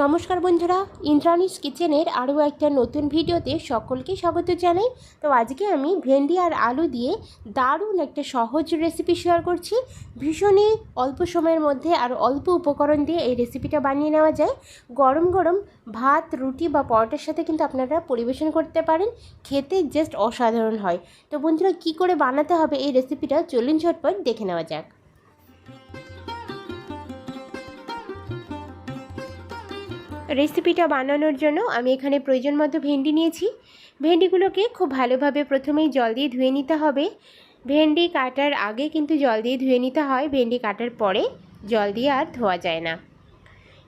নমস্কার বন্ধুরা, ইন্দ্রাণীস কিচেনের আরও একটা নতুন ভিডিওতে সকলকে স্বাগত জানাই। তো আজকে আমি ভেন্ডি আর আলু দিয়ে দারুণ একটা সহজ রেসিপি শেয়ার করছি। ভীষণই অল্প সময়ের মধ্যে আর অল্প উপকরণ দিয়ে এই রেসিপিটা বানিয়ে নেওয়া যায়। গরম গরম ভাত, রুটি বা পরোটার সাথে কিন্তু আপনারা পরিবেশন করতে পারেন। খেতে জাস্ট অসাধারণ হয়। তো বন্ধুরা, কী করে বানাতে হবে এই রেসিপিটা চলুন ঝটপট দেখে নেওয়া যাক। রেসিপিটা বানানোর জন্য আমি এখানে প্রয়োজন মতো ভেন্ডি নিয়েছি। ভেন্ডিগুলোকে খুব ভালোভাবে প্রথমেই জল দিয়ে ধুয়ে নিতে হবে। ভেন্ডি কাটার আগে কিন্তু জল দিয়ে ধুয়ে নিতে হয়, ভেন্ডি কাটার পরে জল দিয়ে আর ধোয়া যায় না।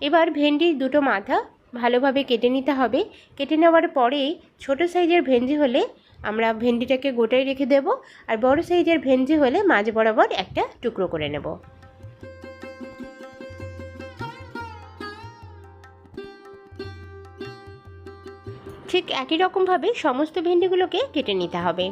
এবার ভেন্ডির দুটো মাথা ভালোভাবে কেটে নিতে হবে। কেটে নেওয়ার পরে ছোট সাইজের ভেন্ডি হলে আমরা ভেন্ডিটাকে গোটাই রেখে দেব, আর বড় সাইজের ভেন্ডি হলে মাঝ বরাবর একটা টুকরো করে নেব। ঠিক একই রকমভাবে সমস্ত ভেন্ডিগুলোকে কেটে নিতে হবে।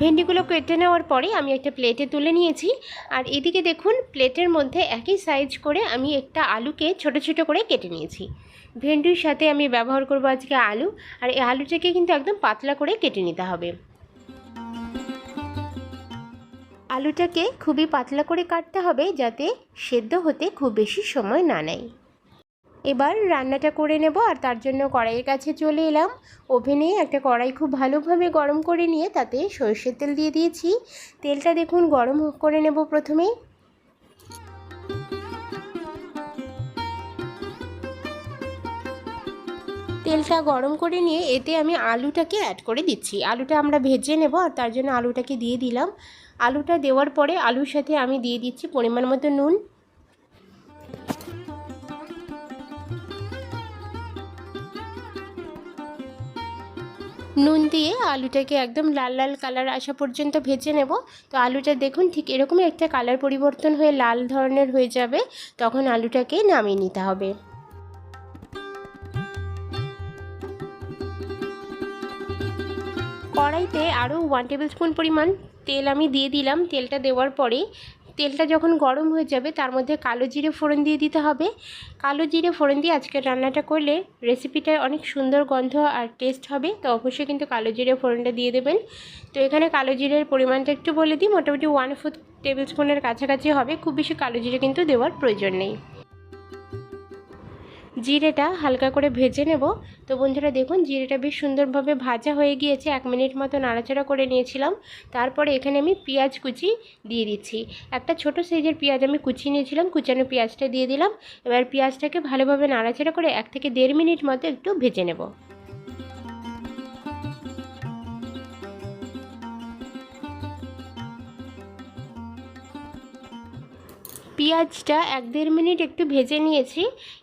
ভেন্ডিগুলো কেটে নেওয়ার পরে আমি একটা প্লেটে তুলে নিয়েছি। আর এদিকে দেখুন, প্লেটের মধ্যে একই সাইজ করে আমি একটা আলুকে ছোট ছোট করে কেটে নিয়েছি। ভেন্ডির সাথে আমি ব্যবহার করব আজকে আলু, আর এই আলুটাকে কিন্তু একদম পাতলা করে কেটে নিতে হবে। আলুটাকে খুবই পাতলা করে কাটতে হবে, যাতে সেদ্ধ হতে খুব বেশি সময় না নেয়। এবার রান্নাটা করে নেব, আর তার জন্য কড়াইয়ের কাছে চলে এলাম। ওভেনে একটা কড়াই খুব ভালোভাবে গরম করে নিয়ে তাতে সরষের তেল দিয়ে দিয়েছি। তেলটা দেখুন গরম করে নেব প্রথমেই। তেলটা গরম করে নিয়ে এতে আমি আলুটাকে অ্যাড করে দিচ্ছি। আলুটা আমরা ভেজে নেব, আর তার জন্য আলুটাকে দিয়ে দিলাম। আলুটা দেওয়ার পরে আলুর সাথে আমি দিয়ে দিচ্ছি পরিমাণ মতো নুন। নুন দিয়ে আলুটাকে একদম লাল লাল কালার আসা পর্যন্ত ভেজে নেব। তো আলুটা দেখুন ঠিক এরকমই একটা কালার পরিবর্তন হয়ে লাল ধরনের হয়ে যাবে, তখন আলুটাকে নামিয়ে নিতে হবে। কড়াইতে আরও 1 টেবিল স্পুন পরিমাণ তেল আমি দিয়ে দিলাম। তেলটা দেওয়ার পরে তেলটা যখন গরম হয়ে যাবে তার মধ্যে কালো জিরে ফোড়ন দিয়ে দিতে হবে। কালো জিরে ফোড়ন দিয়ে আজকে রান্নাটা করলে রেসিপিটায় অনেক সুন্দর গন্ধ আর টেস্ট হবে। তো অবশ্যই কিন্তু কালো জিরে ফোড়নটা দিয়ে দেবেন। তো এখানে কালো জিরের পরিমাণটা একটু বলে দিই, মোটামুটি 1/4 টেবিল স্পুনের কাছাকাছি হবে। খুব বেশি কালো জিরে কিন্তু দেওয়ার প্রয়োজন নেই। জিরেটা হালকা করে ভেজে নেব। তো বন্ধুরা দেখুন, জিরেটা বেশ সুন্দরভাবে ভাজা হয়ে গিয়েছে। 1 মিনিট মতো নাড়াচাড়া করে নিয়েছিলাম। তারপরে এখানে আমি পেঁয়াজ কুচি দিয়ে দিচ্ছি। একটা ছোট সাইজের পেঁয়াজ আমি কুচিয়ে নিয়েছিলাম, কুচানো পেঁয়াজটা দিয়ে দিলাম। এবার পেঁয়াজটাকে ভালোভাবে নাড়াচাড়া করে 1 থেকে 1.5 মিনিট মতো একটু ভেজে নেব। পেঁয়াজটা 1-1.5 মিনিট একটু ভেজে নিয়েছি।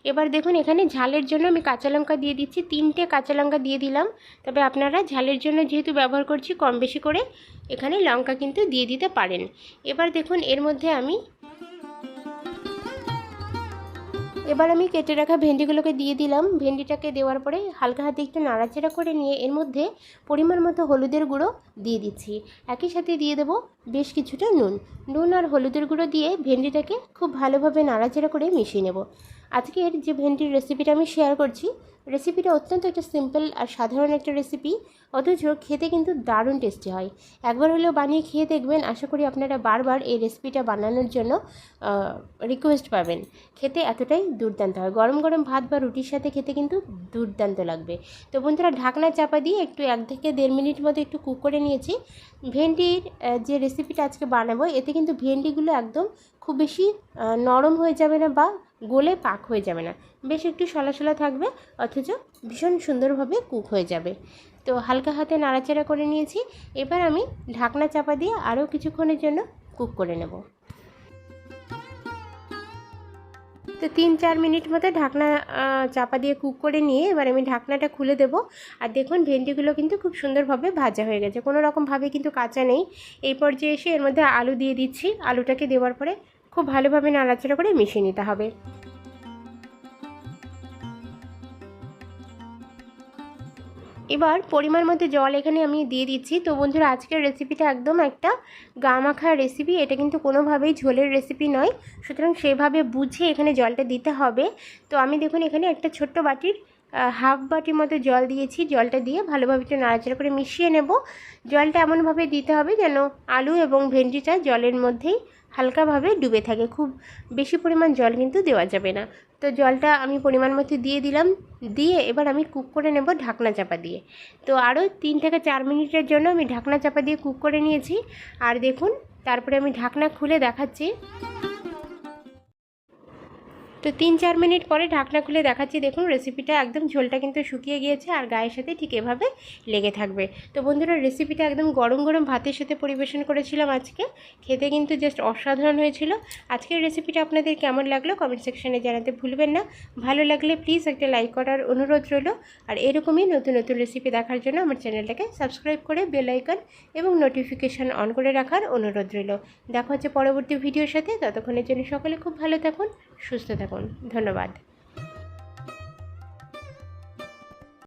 এবার দেখুন, এখানে ঝালের জন্য আমি কাঁচা লঙ্কা দিয়ে দিচ্ছি। 3টে কাঁচা লঙ্কা দিয়ে দিলাম। তবে আপনারা ঝালের জন্য যেহেতু ব্যবহার করছি, কম বেশি করে এখানে লঙ্কা কিন্তু দিয়ে দিতে পারেন। এবার দেখুন, এবার আমি কেটে রাখা ভেন্ডিগুলোকে দিয়ে দিলাম। ভেন্ডিটাকে দেওয়ার পরে হালকা হাতে একটু নাড়াচাড়া করে নিয়ে এর মধ্যে পরিমাণ মতো হলুদের গুঁড়ো দিয়ে দিচ্ছি। একই সাথে দিয়ে দেবো বেশ কিছুটা নুন আর হলুদের গুঁড়ো দিয়ে ভেন্ডিটাকে খুব ভালোভাবে নাড়াচাড়া করে মিশিয়ে নেব। আজকের যে ভেন্ডির রেসিপিটা আমি শেয়ার করছি, রেসিপিটা অত্যন্ত একটা সিম্পল আর সাধারণ একটা রেসিপি, অথচ খেতে কিন্তু দারুণ টেস্টি হয়। একবার হলেও বানিয়ে খেয়ে দেখবেন, আশা করি আপনারা বারবার এই রেসিপিটা বানানোর জন্য রিকোয়েস্ট পাবেন। খেতে এতটাই দুর্দান্ত হয়, গরম গরম ভাত বা রুটির সাথে খেতে কিন্তু দুর্দান্ত লাগবে। তো বন্ধুরা, ঢাকনা চাপা দিয়ে একটু 1 থেকে 1.5 মিনিট মতো একটু কুক করে নিয়েছি। ভেন্ডির যে রেসিপিটা আজকে বানাবো, এতে কিন্তু ভেন্ডিগুলো একদম খুব বেশি নরম হয়ে যাবে না বা গলে পাক হয়ে যাবে না, বেশ একটু শলা থাকবে, অথচ ভীষণ সুন্দরভাবে কুক হয়ে যাবে। তো হালকা হাতে নাড়াচাড়া করে নিয়েছি। এবার আমি ঢাকনা চাপা দিয়ে আরও কিছুক্ষণের জন্য কুক করে নেব। তো 3-4 মিনিট মতো ঢাকনা চাপা দিয়ে কুক করে নিয়ে এবার আমি ঢাকনাটা খুলে দেব। আর দেখুন, ভেন্ডিগুলো কিন্তু খুব সুন্দরভাবে ভাজা হয়ে গেছে, কোনো রকমভাবে কিন্তু কাঁচা নেই। এই পর্যায়ে এসে এর মধ্যে আলু দিয়ে দিচ্ছি। আলুটাকে দেওয়ার পরে খুব ভালোভাবে নাড়াচাড়া করে মিশিয়ে নিতে হবে। এবার পরিমাণ মতো জল এখানে আমি দিয়ে দিচ্ছি। তো বন্ধুরা, আজকের রেসিপিটা একদম একটা গা মাখা রেসিপি, এটা কিন্তু কোনোভাবেই ঝোলের রেসিপি নয়, সুতরাং সেভাবে বুঝে এখানে জলটা দিতে হবে। তো আমি দেখুন এখানে একটা ছোট্ট বাটির হাফ বাটির মতো জল দিয়েছি। জলটা দিয়ে ভালোভাবে একটু নাড়াচাড়া করে মিশিয়ে নেব। জলটা এমনভাবে দিতে হবে যেন আলু এবং ভেন্ডিটা জলের মধ্যেই হালকাভাবে ডুবে থাকে, খুব বেশি পরিমাণ জল কিন্তু দেওয়া যাবে না। তো জলটা আমি পরিমাণ মতো দিয়ে দিলাম, দিয়ে এবার আমি কুক করে নেব ঢাকনা চাপা দিয়ে। তো আরও 3 থেকে 4 মিনিটের জন্য আমি ঢাকনা চাপা দিয়ে কুক করে নিয়েছি। আর দেখুন তারপরে আমি ঢাকনা খুলে দেখাচ্ছি। তো 3-4 মিনিট পরে ঢাকনা খুলে দেখাচ্ছি। দেখুন রেসিপিটা একদম ঝোলটা কিন্তু শুকিয়ে গিয়েছে আর গায়ের সাথে ঠিক এভাবে লেগে থাকবে। তো বন্ধুরা, রেসিপিটা একদম গরম গরম ভাতের সাথে পরিবেশন করেছিলাম আজকে। খেতে কিন্তু জাস্ট অসাধারণ হয়েছিল। আজকের রেসিপিটা আপনাদের কেমন লাগলো কমেন্ট সেকশনে জানাতে ভুলবেন না। ভালো লাগলে প্লিজ একটা লাইক করার অনুরোধ রইল। আর এরকমই নতুন নতুন রেসিপি দেখার জন্য আমার চ্যানেলটাকে সাবস্ক্রাইব করে বেল আইকন এবং নোটিফিকেশান অন করে রাখার অনুরোধ রইল। দেখা হচ্ছে পরবর্তী ভিডিওর সাথে। ততক্ষণের জন্য সকলে খুব ভালো থাকুন, সুস্থ থাকুন। ধন্যবাদ।